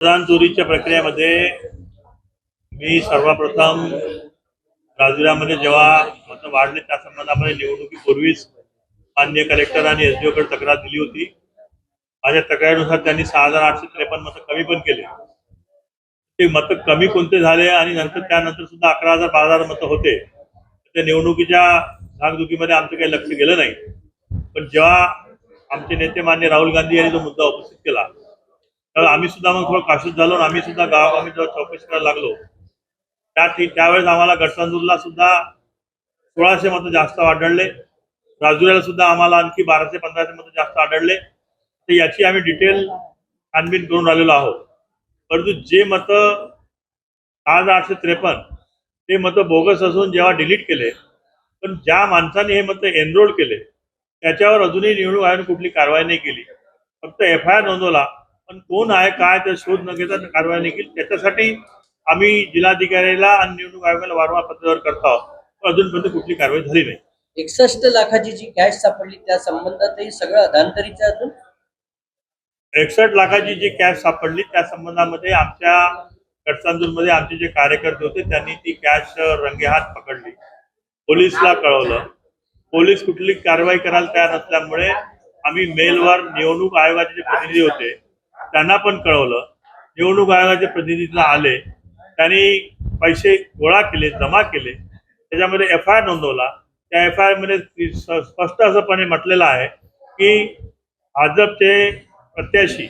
मतदान चोरीच्या प्रक्रियेमध्ये मी सर्वप्रथम राजुऱ्यामध्ये जेव्हा मत वाढले त्या संबंधामध्ये निवडणुकीपूर्वीच माननीय कलेक्टर आणि एसडीओ कडे तक्रार दिली होती। माझ्या तक्रारीनुसार त्यांनी 6853 मतं कमी पण केले। ते मतं कमी कोणते झाले आणि त्यानंतर सुद्धा 11000 12000 मतं होते। त्या निवडणुकीच्या धाकधुकीमध्ये आमचं काही लक्ष गेलं नाही। पण जेव्हा आमचे नेते मान्य राहुल गांधी यांनी तो मुद्दा उपस्थित केला तर आम्ही सुद्धा मग थोडं काशूत झालो आणि आम्ही सुद्धा गावागावी जेव्हा चौकशी करायला लागलो त्यावेळेस आम्हाला गडचिरोलीला सुद्धा 1600 मतं जास्त आढळले। राजुऱ्याला सुद्धा आम्हाला आणखी 1200-1500 मतं जास्त आढळले। तर याची आम्ही डिटेल छानबीन करून राहिलेलो आहोत। परंतु जे मतं 6853 ते मतं बोगस असून जेव्हा डिलीट केले पण ज्या माणसाने हे मतं एनरोल केले त्याच्यावर अजूनही निवडणूक आयोगाने कुठली कारवाई नाही केली। फक्त एफआयआर नोंदवला पण कोण आहे काय ते शोध न घेता कारवाई नाही केली। त्याच्यासाठी आम्ही जिल्हाधिकाऱ्याला आणि निवडणूक आयोगाला वारंवार पत्रावर करत आहोत। अजूनपर्यंत कुठली कारवाई झाली नाही। 61 लाखाची जी कॅश सापडली त्या संबंधातही सगळं अधांतरीचं अजून 61 लाखाची जी कॅश सापडली त्या संबंधामध्ये आमच्या गडचिरोलीमध्ये आमचे जे कार्यकर्ते होते त्यांनी ती कॅश रंगेहात पकडली, पोलिसला कळवलं। पोलीस कुठली कारवाई करायला तयार नसल्यामुळे आम्ही मेलवर निवडणूक आयोगाचे जे प्रतिनिधी होते त्यांना पण कळवलं। निवडणूक आयोगाचे प्रतिनिधी आले, त्यांनी पैसे गोळा केले, जमा केले, त्याच्यामध्ये एफआयआर नोंदवला। त्या एफआयआर मध्ये स्पष्ट असंपणे म्हटलेलं आहे की भाजपचे प्रत्याशी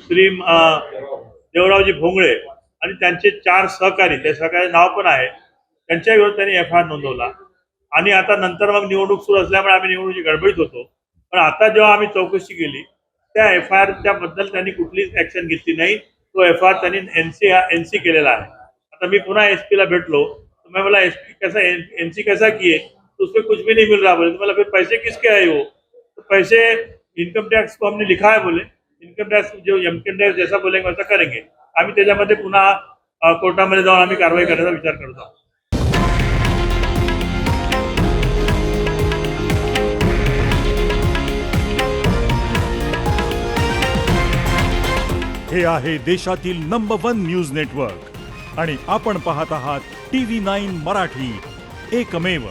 श्री देवरावजी भोंगळे आणि त्यांचे 4 सहकारी, त्या सहकारी नाव पण आहे, त्यांच्या विरोधात त्यांनी एफआयआर नोंदवला। आणि आता नंतर मग निवडणूक सुरू असल्यामुळे आम्ही निवडणुकीची गडबडीत होतो। पण आता जेव्हा आम्ही चौकशी केली त्या एफआयआरच्या बद्दल त्यांनी कुठलीच ऍक्शन घेतली नाही। तो एफआयआर त्यांनी एनसी केलेला आहे। आता मी पुन्हा एसपी ला भेटलो तो मैं बोला एसपी कैसा एनसी कैसा किए तो उसमें कुछ भी नहीं मिल रहा। बोले तो बोला फिर पैसे किसके आए वो? तो पैसे इनकम टैक्स को हमने लिखा है। बोले इनकम टैक्स जो इनकम टैक्स जैसा बोलेंगे वैसा करेंगे। आम्ही त्याच्यामध्ये पुन्हा कोर्टामध्ये जाऊन आम्ही कारवाई करण्याचा विचार करत आहोत। हे आहे देशातील नंबर 1 न्यूज नेटवर्क आणि आपण पाहत आहात TV9 मराठी, एकमेव।